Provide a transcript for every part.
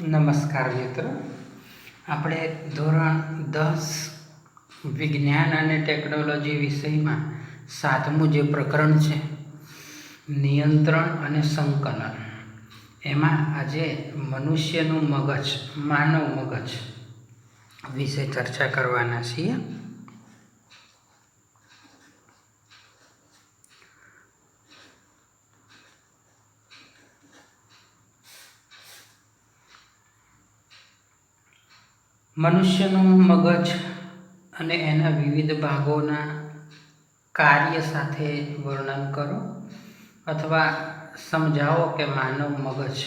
નમસ્કાર મિત્રો, આપણે ધોરણ 10 વિજ્ઞાન અને ટેકનોલોજી વિષયમાં 7મું જે પ્રકરણ છે નિયંત્રણ અને સંકલન, એમાં આજે મનુષ્યનું મગજ, માનવ મગજ વિશે ચર્ચા કરવાના છીએ. મનુષ્યનું મગજ અને એના વિવિધ ભાગોના કાર્ય સાથે વર્ણન કરો અથવા સમજાવો કે માનવ મગજ.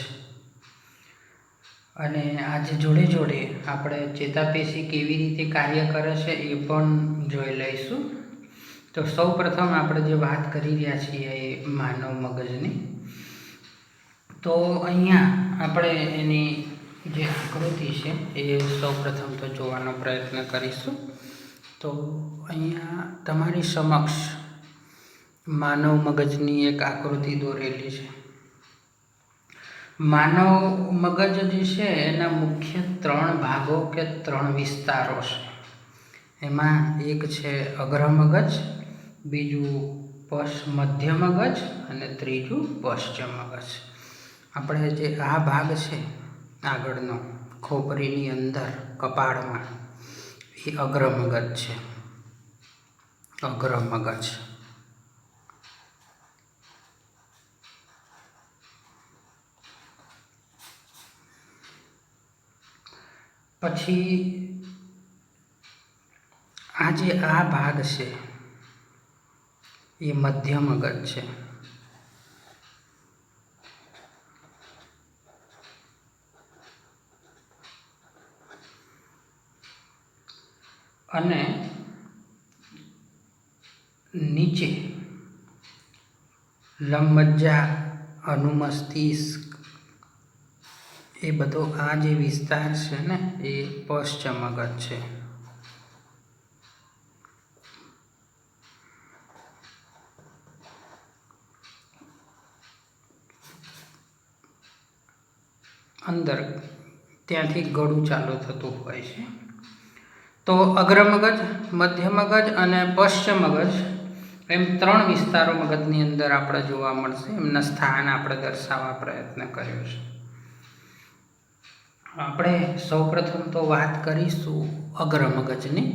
અને આજે જોડે જોડે આપણે ચેતાપેશી કેવી રીતે કાર્ય કરે છે એ પણ જોઈ લઈશું. તો સૌ પ્રથમ આપણે જે વાત કરી રહ્યા છીએ એ માનવ મગજની. તો અહીંયા આપણે એની જે આકૃતિ છે એ સૌ પ્રથમ તો જોવાનો પ્રયત્ન કરીશું. તો અહીંયા તમારી સમક્ષ માનવ મગજની એક આકૃતિ દોરેલી છે. માનવ મગજ જે છે એના મુખ્ય 3 ભાગો કે 3 વિસ્તારો છે. એમાં એક છે અગ્ર મગજ, બીજું મધ્ય મગજ અને ત્રીજું પશ્ચિમ મગજ. આપણે જે આ ભાગ છે આગળનો ખોપરીની અંદર કપાળમાં, એ અગ્ર મગજ છે. અગ્ર મગજ. પછી આ ભાગ છે એ મધ્ય મગજ છે. અને નીચે લંબમજ્જા, અનુમસ્તિષ્ક, એ બધો આ જે વિસ્તાર છે ને એ પશ્ચિમ મગજ છે. અંદર ત્યાંથી ગળું ચાલુ થતું હોય છે. તો અગ્ર મગજ, મધ્ય મગજ અને પશ્ચિમ મગજ એમ 3 વિસ્તારો મગજની અંદર આપણે જોવા મળશે. એમના સ્થાન આપણે દર્શાવવા પ્રયત્ન કર્યો છે. આપણે સૌપ્રથમ તો વાત કરીશું અગ્ર મગજની.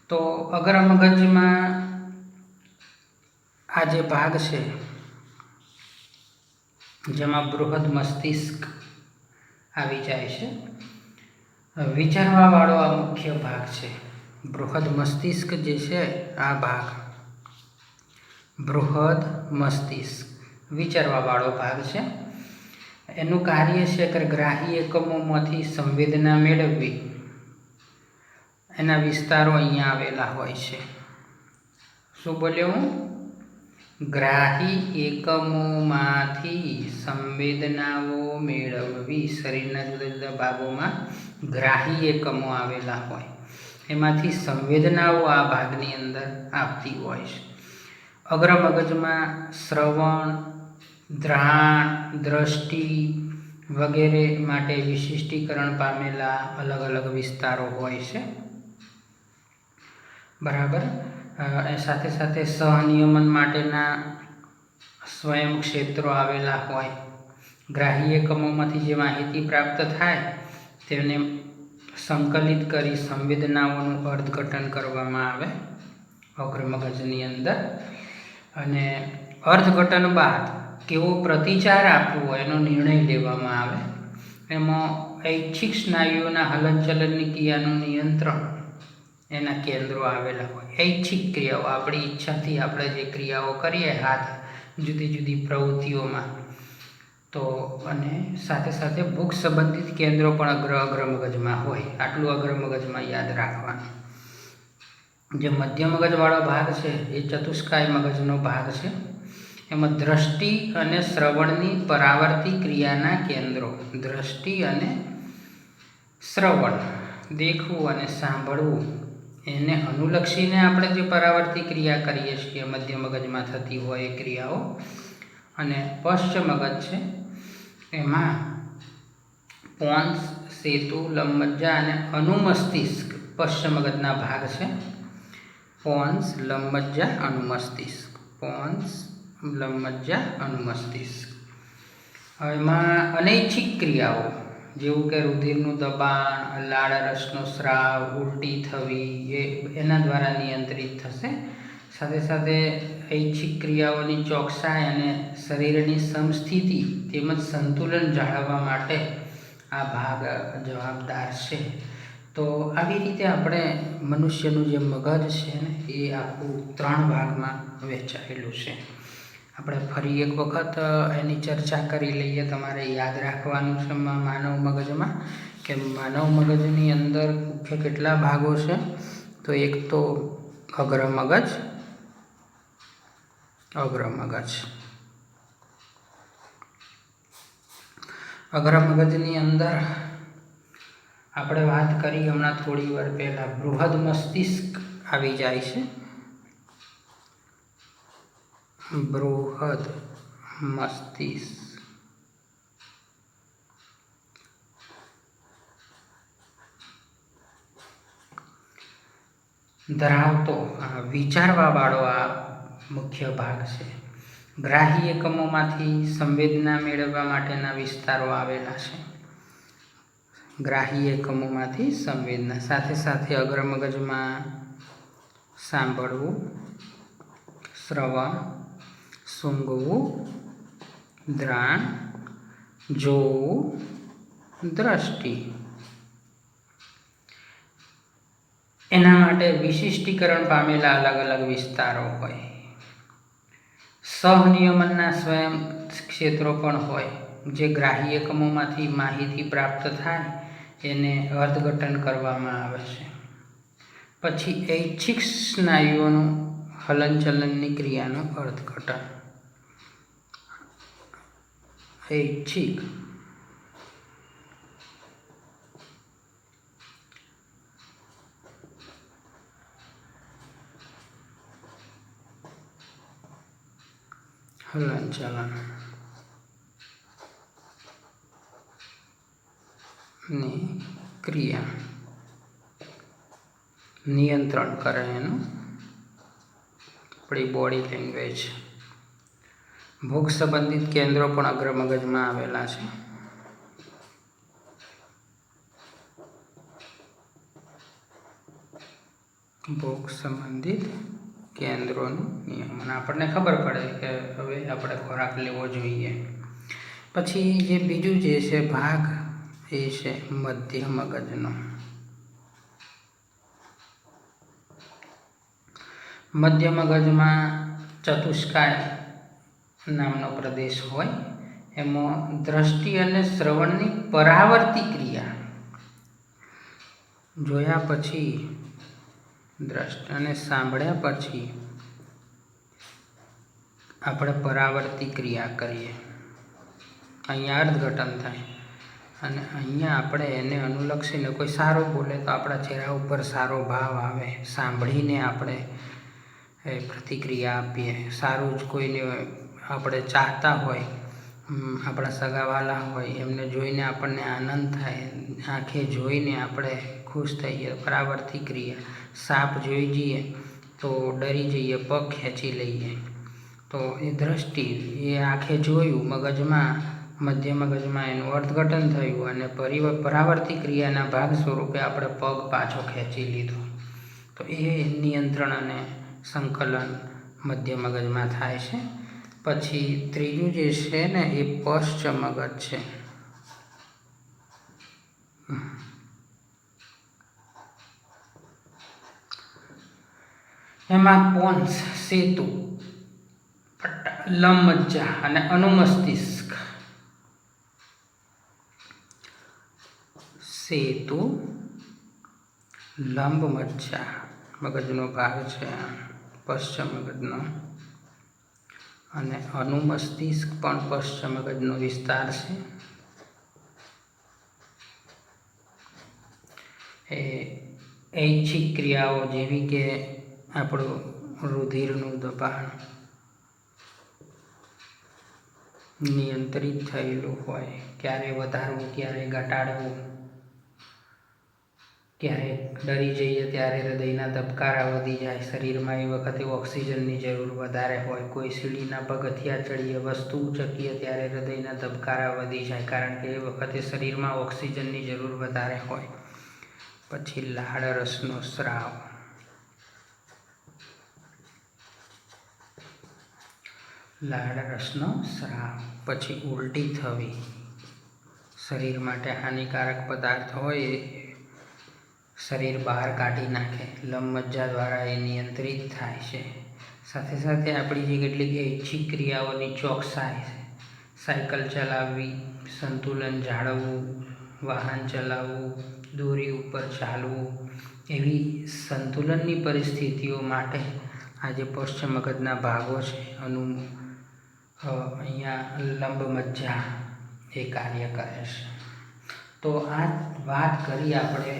તો અગ્ર મગજમાં આ જે ભાગ છે જેમાં બૃહદ મસ્તિષ્ક આવી જાય છે. વિચારવા વાળો આ મુખ્ય ભાગ છે. બૃહદ મસ્તિષ્ક જે છે આ ભાગ, બૃહદ મસ્તિષ્ક વિચારવા વાળો ભાગ છે. એનું કાર્ય છે કે ગ્રાહી એકમોમાંથી સંવેદના મેળવવી. એના વિસ્તારો અહીંયા આવેલા હોય છે. શું બોલ્યો હું? ગ્રાહી એકમોમાંથી સંવેદનાઓ મેળવવી. શરીરના જુદા જુદા ભાગોમાં ગ્રાહી એકમો આવેલા હોય, એમાંથી સંવેદનાઓ આ ભાગની અંદર આપતી હોય છે. અગ્ર મગજમાં શ્રવણ, ઘ્રાણ, દ્રષ્ટિ વગેરે માટે વિશિષ્ટીકરણ પામેલા અલગ અલગ વિસ્તારો હોય છે. બરાબર. સાથે સાથે સહનિયમન માટેના સ્વયં ક્ષેત્રો આવેલા હોય. ગ્રાહી એકમોમાંથી જે માહિતી પ્રાપ્ત થાય તેને સંકલિત કરી સંવેદનાઓનું અર્થઘટન કરવામાં આવે અગ્ર મગજની અંદર. અને અર્થઘટન બાદ કેવો પ્રતિચાર આપવો એનો નિર્ણય લેવામાં આવે. એમાં ઐચ્છિક સ્નાયુઓના હલનચલનની ક્રિયાનું નિયંત્રણ એના કેન્દ્રો આવેલા હોય. ઐચ્છિક ક્રિયાઓ, આપણી ઈચ્છાથી આપણે જે ક્રિયાઓ કરીએ હાથ જુદી જુદી પ્રવૃત્તિઓમાં, તો અને સાથે સાથે ભૂખ સંબંધિત કેન્દ્રો પણ અગ્ર મગજમાં હોય. આટલું અગ્ર મગજમાં યાદ રાખવાનું. જે મધ્ય મગજવાળો ભાગ છે એ ચતુષ્કાય મગજનો ભાગ છે. એમાં દ્રષ્ટિ અને શ્રવણની પરાવર્તી ક્રિયાના કેન્દ્રો. દ્રષ્ટિ અને શ્રવણ, દેખવું અને સાંભળવું, એને અનુલક્ષીને આપણે જે પરાવર્તી ક્રિયા કરીએ છીએ મધ્ય મગજમાં થતી હોય એ ક્રિયાઓ. અને પશ્ચ મગજ છે એમાં પોન્સ, સેતુ, લંબમજ્જા અને અનુમસ્તિષ્ક પશ્ચ મગજના ભાગ છે. પોન્સ, લંબમજ્જા, અનુમસ્તિષ્ક. પોન્સ, લંબમજ્જા, અનુમસ્તિષ્ક. એમાં અનૈચ્છિક ક્રિયાઓ જેવું કે રુધિરનું દબાણ, લાળરસનો સ્રાવ, ઉલટી થવી એના દ્વારા નિયંત્રિત થશે. સાથે સાથે ઐચ્છિક ક્રિયાઓની ચોકસાઈ અને શરીરની સમસ્થિતિ તેમજ સંતુલન જાળવવા માટે આ ભાગ જવાબદાર છે. તો આવી રીતે આપણે મનુષ્યનું જે મગજ છે ને એ આખું 3 ભાગમાં વહેંચાયેલું છે. આપણે ફરી એક વખત એની ચર્ચા કરી લઈએ. તમારે યાદ રાખવાનું છે માનવ મગજમાં કે માનવ મગજની અંદર મુખ્ય કેટલા ભાગો છે. તો એક તો અગ્ર મગજ. અગ્ર મગજની અંદર આપણે વાત કરી હમણાં થોડી વાર પહેલાં, બૃહદ મસ્તિષ્ક આવી જાય છે. બૃહદ મસ્તિષ્ક ધરાવતો વિચારવાવાળો આ મુખ્ય ભાગ છે. ગ્રાહી એકમોમાંથી સંવેદના મેળવવા માટેના વિસ્તારો આવેલા છે. ગ્રાહી એકમોમાંથી સંવેદના. સાથે સાથે અગ્ર મગજમાં સાંભળવું, શ્રવણ, સૂંઘવું, દ્રાણ, જોવું, દ્રષ્ટિ. એના માટે વિશિષ્ટીકરણ પામેલા અલગ અલગ વિસ્તારો હોય. સહનિયમનના સ્વયં ક્ષેત્રો પણ હોય. જે ગ્રાહી એકમોમાંથી માહિતી પ્રાપ્ત થાય એને અર્થઘટન કરવામાં આવે છે. પછી ઐચ્છિક સ્નાયુઓનું હલનચલનની ક્રિયાનું અર્થઘટન. ઐચ્છિક હલનચલન ની ક્રિયા નિયંત્રણ કરે એનું આપણી બોડી લેંગ્વેજ. ભૂખ સંબંધિત કેન્દ્રો પણ અગ્ર મગજમાં આવેલા છે. ભૂખ સંબંધિત કેન્દ્રોનું નિયમન આપણને ખબર પડે કે હવે આપણે ખોરાક લેવો જોઈએ. પછી જે બીજું જે છે ભાગ એ છે મધ્ય મગજનો. મધ્ય મગજમાં ચતુષ્કાય નામનો પ્રદેશ હોય. એમાં દ્રષ્ટિ અને શ્રવણની પરાવર્તી ક્રિયા જોયા પછી દ્રષ્ટિ અને સાંભળ્યા પછી આપણે પરાવર્તી ક્રિયા કરીએ. અહીંયા અર્થઘટન થાય અને અહીંયા આપણે એને અનુલક્ષીને કોઈ સારું બોલે તો આપણા ચહેરા ઉપર સારો ભાવ આવે. સાંભળીને આપણે પ્રતિક્રિયા આપીએ. સારું જ કોઈને આપણે ચાહતા હોય, આપણા સગાવાલા હોય, એમને જોઈને આપણને આનંદ થાય, આંખે જોઈને આપણે ખુશ થઈએ, પરાવર્તી ક્રિયા. સાપ જોઈ જઈએ તો ડરી જઈએ, પગ ખેંચી લઈએ. તો એ દ્રષ્ટિ, એ આંખે જોયું, મગજમાં મધ્ય મગજમાં એનું અર્થઘટન થયું અને પરાવર્તી ક્રિયાના ભાગ સ્વરૂપે આપણે પગ પાછો ખેંચી લીધો. તો એ નિયંત્રણ અને સંકલન મધ્ય મગજમાં થાય છે. પછી ત્રીજું જે છે ને એ પશ્ચ મગજ છે. એમાં પોન્સ, સેતુ, લંબમજ્જા અને અનુમસ્તિષ્ક. સેતુ, લંબમજ્જા મગજનો ભાગ છે પશ્ચિમ મગજનો, અને અનુમસ્તિષ્ક પણ પશ્ચિમ મગજનો વિસ્તાર છે. એ ઐચ્છિક ક્રિયાઓ જેવી કે આપણું રુધિરનું દબાણ, નિયંત્રિત થયેલું હોય, ક્યારે વધારવું ક્યારે ઘટાડવું, ક્યારે ડરી જઈએ ત્યારે હૃદયના ધબકારા વધી જાય, શરીરમાં એ વખતે ઓક્સિજનની જરૂર વધારે હોય, કોઈ સીડીના પગથિયા ચડીએ, વસ્તુ ઉચકીએ ત્યારે હૃદયના ધબકારા વધી જાય, કારણ કે એ વખતે શરીરમાં ઓક્સિજનની જરૂર વધારે હોય. પછી લાળ રસનો સ્રાવ. લાળ રસનો સ્રાવ. પછી ઉલટી થવી. શરીર માટે હાનિકારક પદાર્થ હોય એ શરીર બહાર કાઢી નાખે, લંબમજ્જા દ્વારા એ નિયંત્રિત થાય છે. સાથે સાથે આપણી જે કેટલીક ઐચ્છિક ક્રિયાઓની ચોકસાઈ છે, સાયકલ ચલાવવી, સંતુલન જાળવવું, વાહન ચલાવવું, દોરી ઉપર ચાલવું, એવી સંતુલનની પરિસ્થિતિઓ માટે આ જે પશ્ચિમ મગજના ભાગો છે અહીંયા લંબમજ્જા એ કાર્ય કરે છે. તો આ વાત કરી આપણે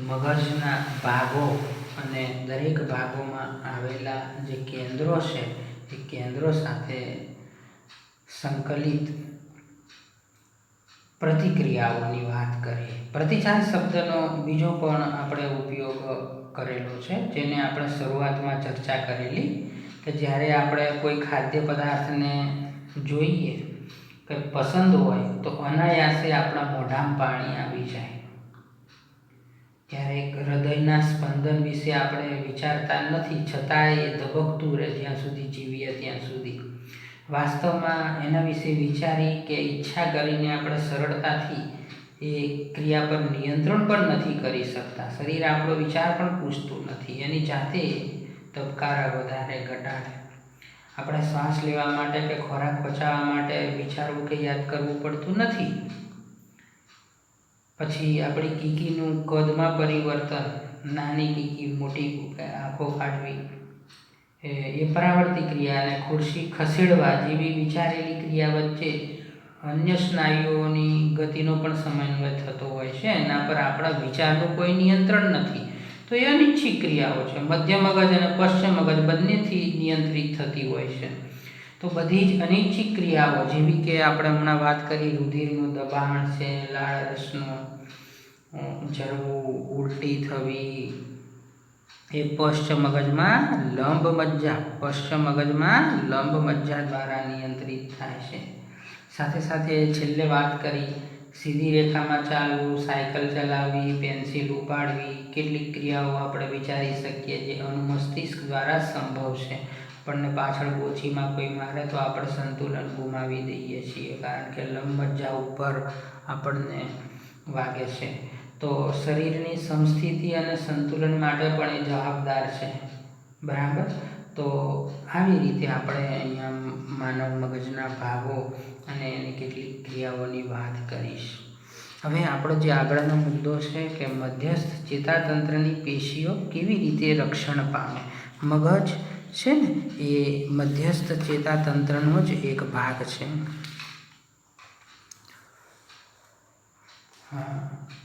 મગજના ભાગો અને દરેક ભાગોમાં આવેલા જે કેન્દ્રો છે એ કેન્દ્રો સાથે સંકલિત પ્રતિક્રિયાઓની વાત કરીએ. પ્રતિસાદ શબ્દનો બીજો પણ આપણે ઉપયોગ કરેલો છે, જેને આપણે શરૂઆતમાં ચર્ચા કરેલી, કે જ્યારે આપણે કોઈ ખાદ્ય પદાર્થને જોઈએ કે પસંદ હોય તો અનાયાસે આપણા મોઢામાં પાણી આવી જાય. ક્યારેક હૃદયના સ્પંદન વિશે આપણે વિચારતા નથી, છતાંય એ ધબકતું રહે જ્યાં સુધી જીવીએ ત્યાં સુધી. વાસ્તવમાં એના વિશે વિચારી કે ઈચ્છા કરીને આપણે સરળતાથી એ ક્રિયા પર નિયંત્રણ પણ નથી કરી શકતા. શરીર આપણો વિચાર પણ પૂછતું નથી, એની જાતે ધબકારા વધારે ઘટાડે. આપણે શ્વાસ લેવા માટે કે ખોરાક પચાવવા માટે વિચારવું કે યાદ કરવું પડતું નથી. પછી આપણી કીકીનું કદમાં પરિવર્તન, નાની કીકી મોટી આંખો કાઢવી, એ પરાવર્તી ક્રિયા અને ખુરશી ખસેડવા જેવી વિચારેલી ક્રિયા વચ્ચે અન્ય સ્નાયુઓની ગતિનો પણ સમન્વય થતો હોય છે. એના પર આપણા વિચારનું કોઈ નિયંત્રણ નથી. તો એ અનિચ્છિક ક્રિયાઓ છે. મધ્ય મગજ અને પશ્ચિમ મગજ બંનેથી નિયંત્રિત થતી હોય છે. તો બધી જ અનિચ્છિક ક્રિયાઓ, જેવી કે આપણે હમણાં વાત કરી રુધિરનું દબાણ છે, લાળ રસનું ઝરવું, ઉલટી થવી, એ પશ્ચિમ મગજમાં લંબમજ્જા દ્વારા નિયંત્રિત થાય છે. સાથે સાથે છેલ્લે વાત કરી સીધી રેખામાં ચાલવું, સાયકલ ચલાવવી, પેન્સિલ ઉપાડવી, કેટલીક ક્રિયાઓ આપણે વિચારી શકીએ જે અનુમસ્તિષ્ક દ્વારા સંભવ છે. આપણને પાછળ ગોચીમાં કોઈ મારે તો આપણે સંતુલન ગુમાવી દઈએ છીએ, કારણ કે લંબમજ્જા ઉપર આપણને વાગે છે. તો શરીરની સમસ્થિતિ અને સંતુલન માટે પણ એ જવાબદાર છે. બરાબર. તો આવી રીતે આપણે અહીંયા માનવ મગજના ભાગો અને એની કેટલીક ક્રિયાઓની વાત કરીશ. હવે આપણો જે આગળનો મુદ્દો છે કે મધ્યસ્થ ચેતાતંત્રની પેશીઓ કેવી રીતે રક્ષણ પામે. મગજ છે ને એ મધ્યસ્થ ચેતાતંત્રનો જ એક ભાગ છે.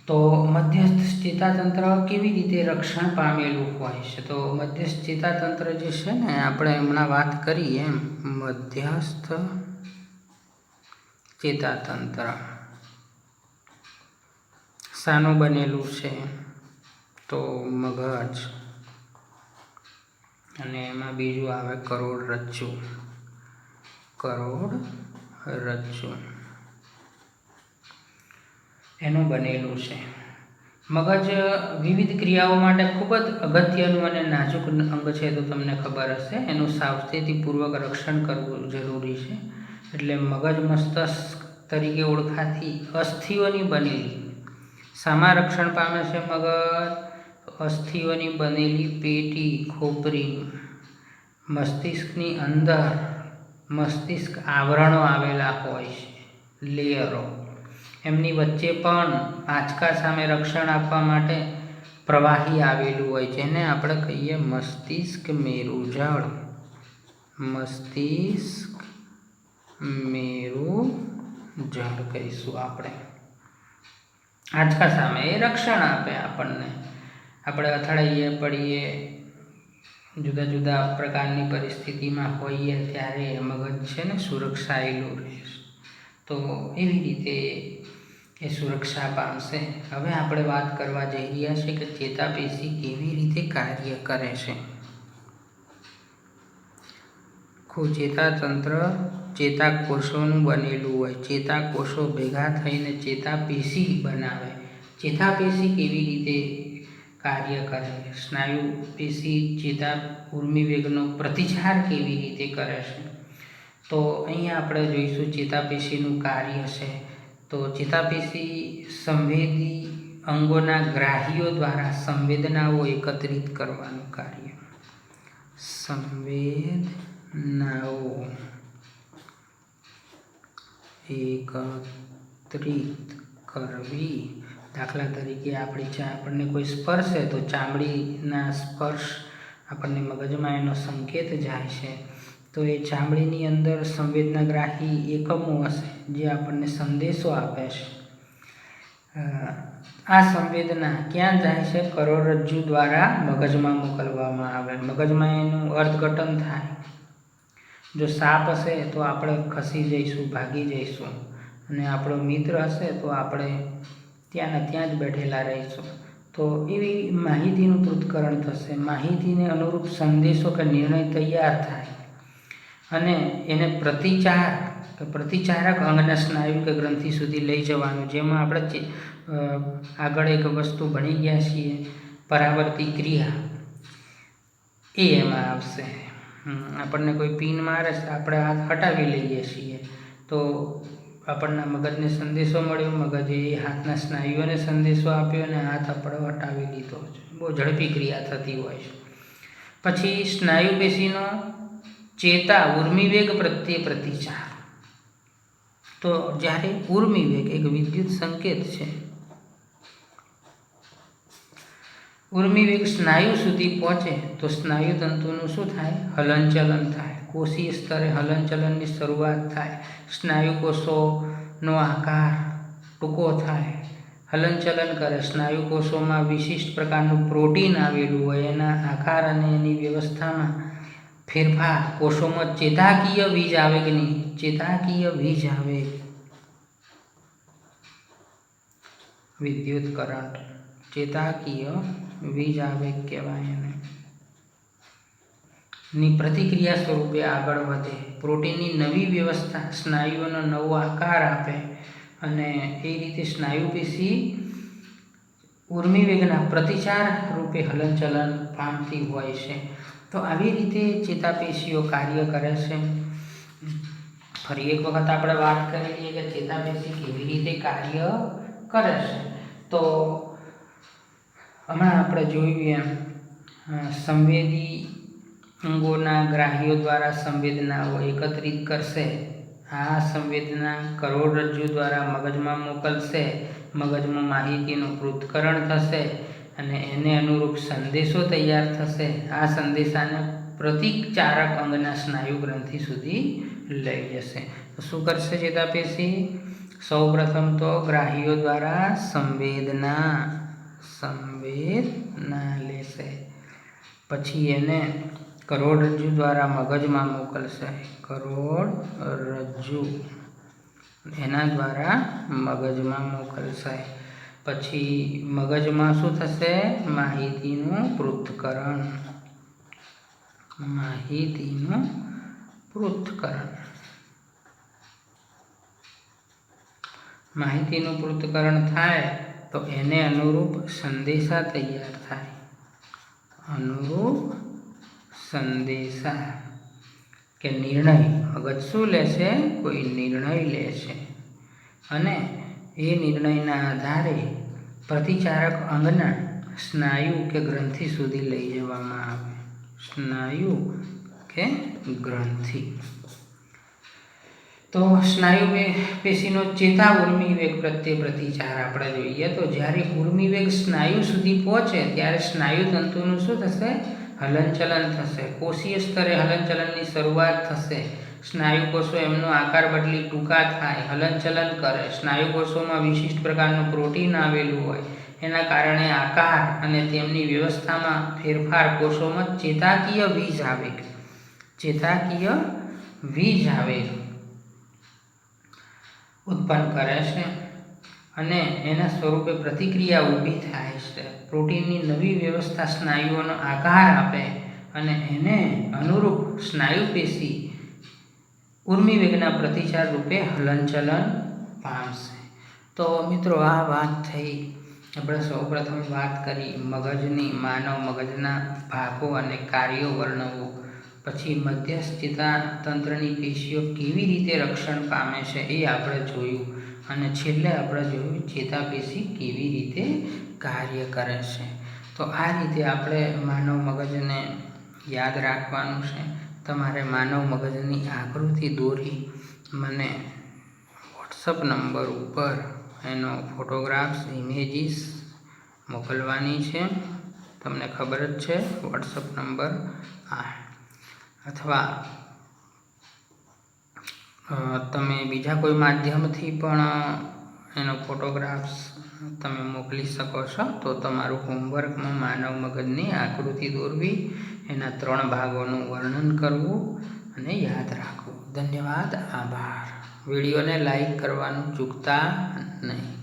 તો મધ્યસ્થ ચેતાતંત્ર કેવી રીતે રક્ષણ પામેલું હોય છે. તો મધ્યસ્થ ચેતાતંત્ર જે છે ને, આપણે હમણાં વાત કરી એમ મધ્યસ્થ ચેતાતંત્ર શાનું બનેલું છે, તો મગજ અને એમાં બીજું આવે કરોડરજ્જુ. એનું બનેલું છે. મગજ વિવિધ ક્રિયાઓ માટે ખૂબ જ અગત્યનું અને નાજુક અંગ છે, તો તમને ખબર હશે. એનું સાવચેતીપૂર્વક રક્ષણ કરવું જરૂરી છે. એટલે મગજ મસ્તિષ્ક તરીકે ઓળખાતી અસ્થિઓની બનેલી, શામાં રક્ષણ પામે છે મગજ? અસ્થિઓની બનેલી પેટી, ખોપરી, મસ્તિષ્કની અંદર મસ્તિષ્ક આવરણો આવેલા હોય છે, લેયરો. એમની વચ્ચે પણ આંચકા સામે રક્ષણ આપવા માટે પ્રવાહી આવેલું હોય, જેને આપણે કહીએ મસ્તિષ્ક મેરુજળ. મસ્તિષ્ક મેરુજળ કહીશું આપણે. આંચકા સામે એ રક્ષણ આપે આપણને. આપણે અથડાઈએ પડીએ જુદા જુદા પ્રકારની પરિસ્થિતિમાં હોઈએ ત્યારે મગજ છે ને સુરક્ષાયેલું રહે. તો એવી રીતે એ સુરક્ષા પામશે. હવે આપણે વાત કરવા જઈ રહ્યા છીએ કે ચેતાપેશી કેવી રીતે કાર્ય કરે છે. ચેતાતંત્ર ચેતાકોષોનું બનેલું હોય. ચેતાકોષો ભેગા થઈને ચેતાપેશી બનાવે. ચેતાપેશી કેવી રીતે કાર્ય કરે? સ્નાયુ પેશી ચેતા ઉર્મિવેગનો પ્રતિચાર કેવી રીતે કરે છે? તો અહીંયા આપણે જોઈશું ચેતાપેશીનું કાર્ય છે. તો ચેતાપેશી સંવેદી અંગોના ગ્રાહીઓ દ્વારા સંવેદનાઓ એકત્રિત કરવાનું કાર્ય. સંવેદનાઓ એકત્રિત કરવી. દાખલા તરીકે આપણને કોઈ સ્પર્શે તો ચામડીના સ્પર્શ આપણને મગજમાં એનો સંકેત જાય છે. તો એ ચામડીની અંદર સંવેદનાગ્રાહી એકમો હશે જે આપણને સંદેશો આપે છે. આ સંવેદના ક્યાં જાય છે? કરોડરજ્જુ દ્વારા મગજમાં મોકલવામાં આવે. મગજમાં એનું અર્થઘટન થાય. જો સાપ હશે તો આપણે ખસી જઈશું, ભાગી જઈશું, અને આપણો મિત્ર હશે તો આપણે ત્યાં જ બેઠેલા રહીશું. તો એવી માહિતીનું પૃથ્થકરણ થશે. માહિતીને અનુરૂપ સંદેશો કે નિર્ણય તૈયાર થાય અને એને પ્રતિચારક અંગના સ્નાયુ કે ગ્રંથિ સુધી લઈ જવાનું. જેમાં આપણે આગળ એક વસ્તુ ભણી ગયા છીએ, પરાવર્તી ક્રિયા, એ એમાં આવશે. આપણને કોઈ પિન મારે છે, આપણે હાથ હટાવી લઈએ છીએ તો આપણને મગજને સંદેશો મળ્યો, મગજે એ હાથના સ્નાયુઓને સંદેશો આપ્યો અને હાથ આપણે હટાવી લીધો છે. બહુ ઝડપી ક્રિયા થતી હોય છે. પછી સ્નાયુ પેશીનો ચેતા ઉર્મિવેગ પ્રત્યે પ્રતિચાર. તો જ્યારે ઉર્મિવેગ એક વિદ્યુત સંકેત છે, ઉર્મિવેગ સ્નાયુ સુધી પહોંચે તો સ્નાયુ તંતુનું શું થાય? હલનચલન થાય. કોષીય સ્તરે હલનચલનની શરૂઆત થાય. સ્નાયુ કોષોનો આકાર ટૂંકો થાય, હલનચલન કરે. સ્નાયુ કોષોમાં વિશિષ્ટ પ્રકારનું પ્રોટીન આવેલું હોય, એના આકાર અને એની વ્યવસ્થામાં ફેરફાર. કોષોમાં ચેતાકીય વીજ આવેગની વિદ્યુત કરંટ, ચેતાકીય વીજ આવેગ કહેવાય એને, ની પ્રતિક્રિયા સ્વરૂપે આગળ વધે. પ્રોટીનની નવી વ્યવસ્થા સ્નાયુઓનો નવો આકાર આપે અને એ રીતે સ્નાયુ પેશી ઉર્મિવેગના પ્રતિચાર રૂપે હલનચલન પામતી હોય છે. તો આવી રીતે ચેતાપેશીઓ કાર્ય કરે છે. ફરી એક વખત આપણે વાત કરી લઈએ કે ચેતાપેશી કેવી રીતે કાર્ય કરે છે. તો હમણાં આપણે જોયું એમ સંવેદી અંગોના ગ્રાહીઓ દ્વારા સંવેદનાઓ એકત્રિત કરશે. આ સંવેદના કરોડરજ્જુ દ્વારા મગજમાં મોકલશે. મગજમાં માહિતીનું પૃથ્થકરણ થશે અને એને અનુરૂપ સંદેશો તૈયાર થશે. આ સંદેશાને પ્રતિચારક અંગના સ્નાયુ ગ્રંથિ સુધી લઈ જશે. તો શું કરશે ચેતાપેશી? સૌપ્રથમ તો ગ્રાહીઓ દ્વારા સંવેદના લેશે. પછી એને કરોડરજ્જુ દ્વારા મગજમાં મોકલશે. કરોડરજ્જુ એના દ્વારા મગજમાં મોકલશે. પછી મગજમાં શું થશે? માહિતીનું પૃથ્થકરણ. માહિતીનું પૃથ્થકરણ થાય તો એને અનુરૂપ સંદેશા તૈયાર થાય. કે નિર્ણય. મગજ શું લેશે? કોઈ નિર્ણય લેશે અને એ નિર્ણયના આધારે પ્રતિચારક અંગના સ્નાયુ કે ગ્રંથિ સુધી લઈ જવામાં આવે. સ્નાયુ કે ગ્રંથિ. તો સ્નાયુ પેશીનો ચેતા ઉર્મિવેગ પ્રત્યે પ્રતિચાર આપણે જોઈએ તો જ્યારે ઉર્મિવેગ સ્નાયુ સુધી પહોંચે ત્યારે સ્નાયુ તંતુનું શું થશે? હલનચલન થશે. કોષીય સ્તરે હલનચલનની શરૂઆત થશે. સ્નાયુ કોષો એમનો આકાર બદલી ટૂંકા થાય, હલનચલન કરે. સ્નાયુ કોષોમાં વિશિષ્ટ પ્રકારનું પ્રોટીન આવેલું હોય, એના કારણે આકાર અને તેમની વ્યવસ્થામાં ફેરફાર કોષોમાં ચેતાકીય વીજ આવેગ ઉત્પન્ન કરે છે અને એના સ્વરૂપે પ્રતિક્રિયા ઊભી થાય છે. પ્રોટીનની નવી વ્યવસ્થા સ્નાયુઓનો આકાર આપે અને એને અનુરૂપ સ્નાયુ પેશી ઉર્મિવેગના પ્રતિચાર રૂપે હલનચલન પામશે. તો મિત્રો, આ વાત થઈ. આપણે સૌપ્રથમ વાત કરી મગજની, માનવ મગજના ભાગો અને કાર્યો વર્ણવો. પછી મધ્યસ્થ ચેતાતંત્રની પેશીઓ કેવી રીતે રક્ષણ પામે છે એ આપણે જોયું. અને છેલ્લે આપણે જોયું ચેતાપેશી કેવી રીતે કાર્ય કરે છે. તો આ રીતે આપણે માનવ મગજને યાદ રાખવાનું છે. તમારે માનવ મગજની આકૃતિ દોરી મને વોટ્સઅપ નંબર ઉપર એનો ફોટોગ્રાફ્સ, ઇમેજીસ મોકલવાની છે. તમને ખબર જ છે વોટ્સઅપ નંબર આ. અથવા તમે બીજા કોઈ માધ્યમથી પણ એનો ફોટોગ્રાફ્સ તમે મોકલી શકો છો. તો તમારું હોમવર્કમાં માનવ મગજની આકૃતિ દોરવી, એના 3 ભાગોનું વર્ણન કરવું અને યાદ રાખવું. ધન્યવાદ, આભાર. વિડીયોને લાઈક કરવાનું ચૂકતા નહીં.